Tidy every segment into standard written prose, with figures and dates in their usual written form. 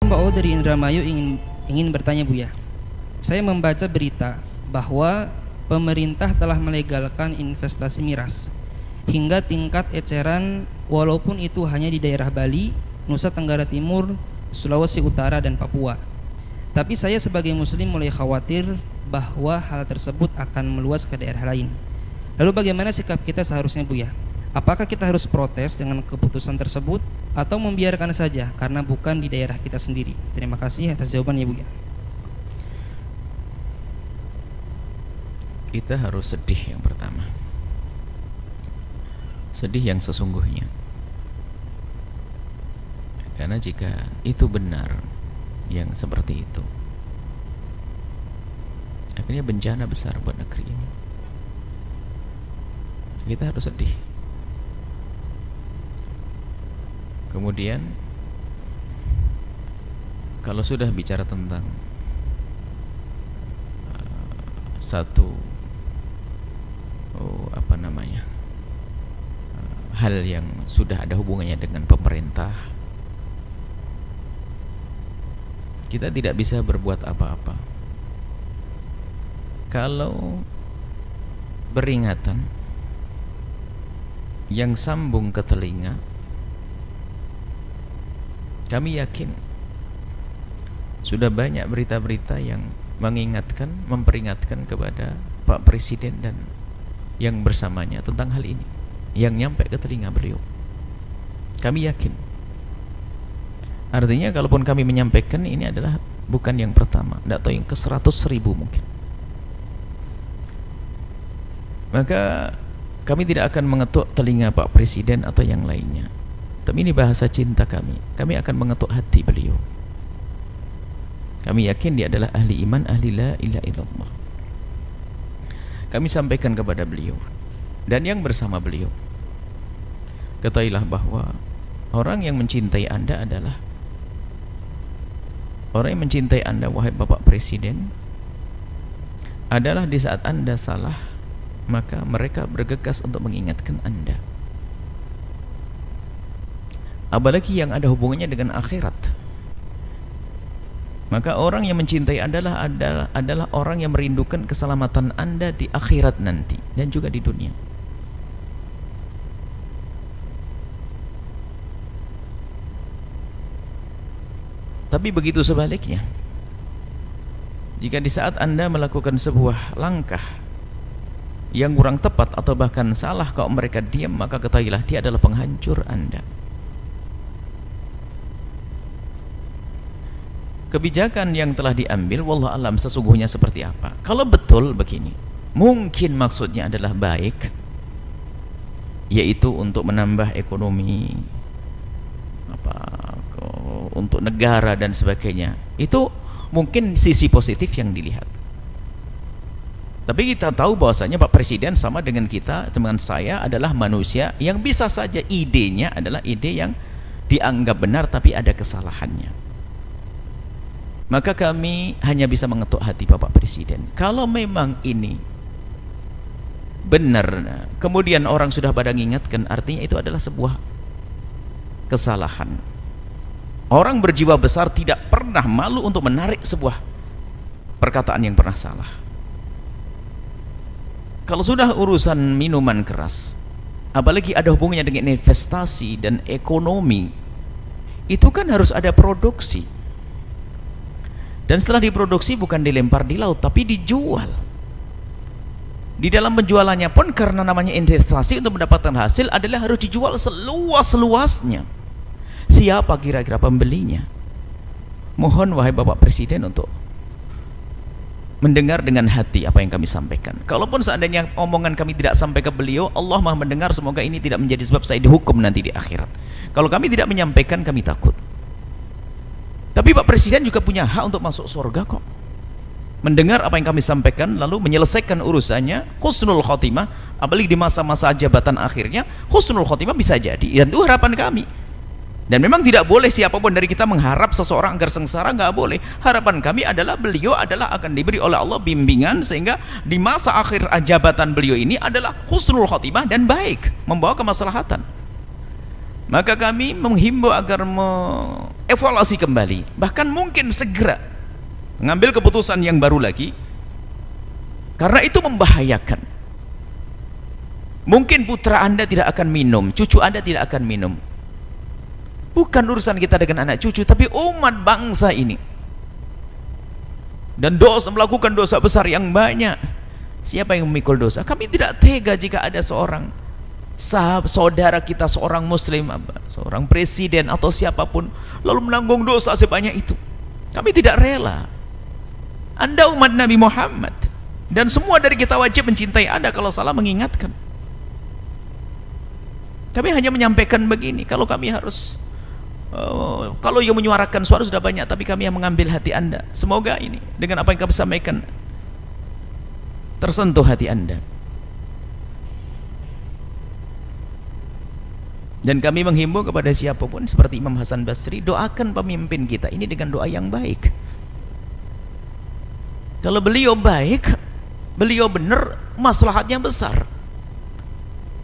Mbak O dari Indramayu ingin bertanya Buya. Saya membaca berita bahwa pemerintah telah melegalkan investasi miras hingga tingkat eceran, walaupun itu hanya di daerah Bali, Nusa Tenggara Timur, Sulawesi Utara dan Papua. Tapi saya sebagai muslim mulai khawatir bahwa hal tersebut akan meluas ke daerah lain. Lalu bagaimana sikap kita seharusnya Buya? Apakah kita harus protes dengan keputusan tersebut atau membiarkan saja karena bukan di daerah kita sendiri? Terima kasih atas jawabannya Buya. Kita harus sedih yang pertama. Sedih yang sesungguhnya. Karena jika itu benar yang seperti itu, akhirnya bencana besar buat negeri ini. Kita harus sedih. Kemudian kalau sudah bicara tentang hal yang sudah ada hubungannya dengan pemerintah, kita tidak bisa berbuat apa-apa. Kalau peringatan yang sambung ke telinga, kami yakin sudah banyak berita-berita yang mengingatkan, memperingatkan kepada Pak Presiden dan yang bersamanya tentang hal ini, yang nyampe ke telinga beliau. Kami yakin. Artinya kalaupun kami menyampaikan, ini adalah bukan yang pertama, tidak tahu yang ke 100.000 mungkin. Maka kami tidak akan mengetuk telinga Pak Presiden atau yang lainnya. Tapi ini bahasa cinta kami. Kami akan mengetuk hati beliau. Kami yakin dia adalah ahli iman, ahli la ilaha illallah. Kami sampaikan kepada beliau dan yang bersama beliau, ketahuilah bahwa orang yang mencintai Anda adalah orang yang mencintai Anda, wahai Bapak Presiden, adalah di saat Anda salah, maka mereka bergegas untuk mengingatkan Anda. Apalagi yang ada hubungannya dengan akhirat. Maka orang yang mencintai adalah orang yang merindukan keselamatan Anda di akhirat nanti dan juga di dunia. Tapi begitu sebaliknya, jika di saat Anda melakukan sebuah langkah yang kurang tepat atau bahkan salah, kalau mereka diam, maka ketahuilah dia adalah penghancur Anda. Kebijakan yang telah diambil, wallah alam sesungguhnya seperti apa. Kalau betul begini, mungkin maksudnya adalah baik, yaitu untuk menambah ekonomi, untuk negara dan sebagainya, itu mungkin sisi positif yang dilihat. Tapi kita tahu bahwasanya Pak Presiden sama dengan kita, dengan saya, adalah manusia yang bisa saja idenya adalah ide yang dianggap benar tapi ada kesalahannya. Maka kami hanya bisa mengetuk hati Bapak Presiden. Kalau memang ini benar, kemudian orang sudah pada mengingatkan, artinya itu adalah sebuah kesalahan. Orang berjiwa besar tidak pernah malu untuk menarik sebuah perkataan yang pernah salah. Kalau sudah urusan minuman keras, apalagi ada hubungannya dengan investasi dan ekonomi, itu kan harus ada produksi. Dan setelah diproduksi bukan dilempar di laut, tapi dijual. Di dalam penjualannya pun karena namanya investasi untuk mendapatkan hasil adalah harus dijual seluas-luasnya. Siapa kira-kira pembelinya? Mohon wahai Bapak Presiden untuk mendengar dengan hati apa yang kami sampaikan. Kalaupun seandainya omongan kami tidak sampai ke beliau, Allah Maha mendengar, semoga ini tidak menjadi sebab saya dihukum nanti di akhirat. Kalau kami tidak menyampaikan, kami takut. Tapi Pak Presiden juga punya hak untuk masuk surga kok. Mendengar apa yang kami sampaikan lalu menyelesaikan urusannya, husnul khotimah, apalagi di masa-masa jabatan akhirnya, husnul khotimah bisa jadi. Dan itu harapan kami. Dan memang tidak boleh siapapun dari kita mengharap seseorang agar sengsara, nggak boleh. Harapan kami adalah beliau adalah akan diberi oleh Allah bimbingan sehingga di masa akhir jabatan beliau ini adalah husnul khotimah dan baik, membawa kemaslahatan. Maka kami menghimbau agar mengevaluasi kembali, bahkan mungkin segera mengambil keputusan yang baru lagi, karena itu membahayakan. Mungkin putra Anda tidak akan minum, cucu Anda tidak akan minum. Bukan urusan kita dengan anak cucu, tapi umat bangsa ini. Dan melakukan dosa besar yang banyak. Siapa yang memikul dosa? Kami tidak tega jika ada seorang saudara kita, seorang muslim, seorang presiden atau siapapun, lalu menanggung dosa sebanyak itu. Kami tidak rela. Anda umat Nabi Muhammad, dan semua dari kita wajib mencintai Anda, kalau salah mengingatkan. Kami hanya menyampaikan begini, kalau kami harus kalau yang menyuarakan suara sudah banyak, tapi kami yang mengambil hati Anda. Semoga ini dengan apa yang kami sampaikan tersentuh hati Anda. Dan kami menghimbau kepada siapapun seperti Imam Hasan Basri, doakan pemimpin kita ini dengan doa yang baik. Kalau beliau baik, beliau benar, maslahatnya besar.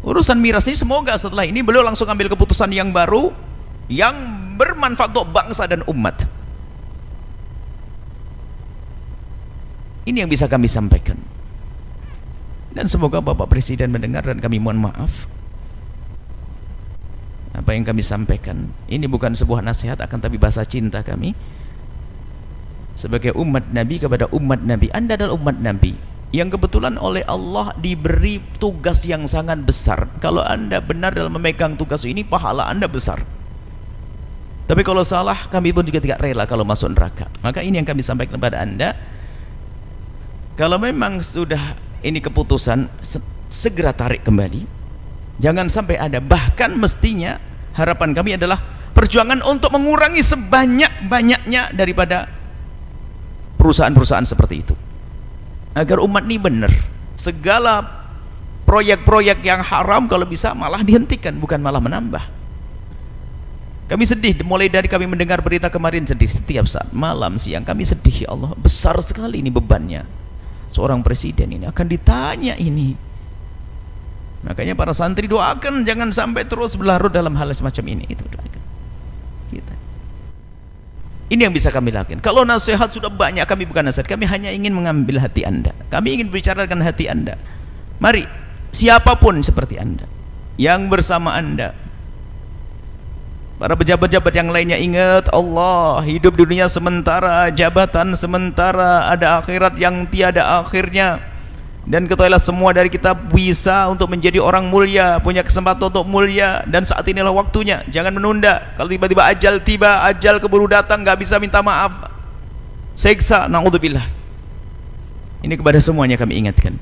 Urusan miras ini semoga setelah ini beliau langsung ambil keputusan yang baru yang bermanfaat untuk bangsa dan umat. Ini yang bisa kami sampaikan. Dan semoga Bapak Presiden mendengar, dan kami mohon maaf apa yang kami sampaikan. Ini bukan sebuah nasihat, akan tapi bahasa cinta kami sebagai umat Nabi kepada umat Nabi. Anda adalah umat Nabi yang kebetulan oleh Allah diberi tugas yang sangat besar. Kalau Anda benar dalam memegang tugas ini, pahala Anda besar. Tapi kalau salah, kami pun juga tidak rela kalau masuk neraka. Maka ini yang kami sampaikan kepada Anda. Kalau memang sudah ini keputusan, segera tarik kembali. Jangan sampai ada, bahkan mestinya harapan kami adalah perjuangan untuk mengurangi sebanyak-banyaknya daripada perusahaan-perusahaan seperti itu, agar umat ini benar. Segala proyek-proyek yang haram kalau bisa malah dihentikan, bukan malah menambah. Kami sedih, mulai dari kami mendengar berita kemarin sedih, setiap saat, malam, siang, kami sedih. Ya Allah, besar sekali ini bebannya. Seorang presiden ini akan ditanya ini. Makanya para santri doakan jangan sampai terus berlarut dalam hal semacam ini. Itu doakan kita. Ini yang bisa kami lakukan. Kalau nasihat sudah banyak, kami bukan nasihat, kami hanya ingin mengambil hati Anda. Kami ingin bicara dengan hati Anda. Mari, siapapun seperti Anda yang bersama Anda, para pejabat-pejabat yang lainnya, ingat Allah, hidup di dunia sementara, jabatan sementara, ada akhirat yang tiada akhirnya. Dan ketahuilah semua dari kita bisa untuk menjadi orang mulia, punya kesempatan untuk mulia, dan saat inilah waktunya. Jangan menunda. Kalau tiba-tiba ajal tiba, ajal keburu datang, nggak bisa minta maaf, siksa, naudzubillah. Ini kepada semuanya kami ingatkan.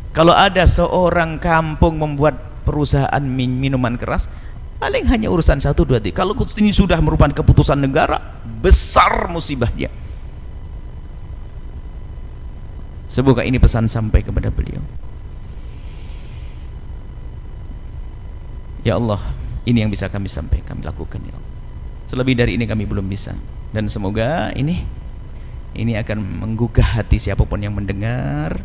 Kalau ada seorang kampung membuat perusahaan minuman keras, paling hanya urusan 1, 2, 3. Kalau ini sudah merupakan keputusan negara, besar musibahnya. Semoga ini pesan sampai kepada beliau. Ya Allah, ini yang bisa kami sampaikan, kami lakukan, ya Allah. Selebih dari ini kami belum bisa. Dan semoga ini akan menggugah hati siapapun yang mendengar.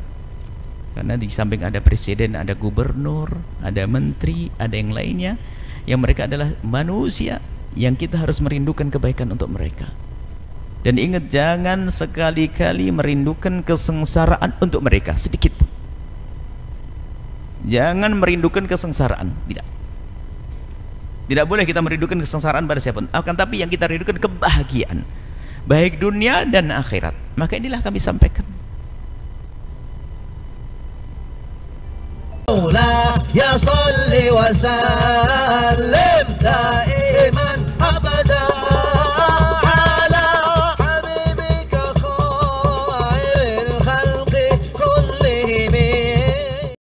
Karena di samping ada presiden, ada gubernur, ada menteri, ada yang lainnya, yang mereka adalah manusia yang kita harus merindukan kebaikan untuk mereka. Dan ingat, jangan sekali-kali merindukan kesengsaraan untuk mereka sedikit. Jangan merindukan kesengsaraan, tidak boleh kita merindukan kesengsaraan pada siapapun. Akan tapi yang kita rindukan kebahagiaan, baik dunia dan akhirat. Maka inilah kami sampaikan. Ya salli wa sallim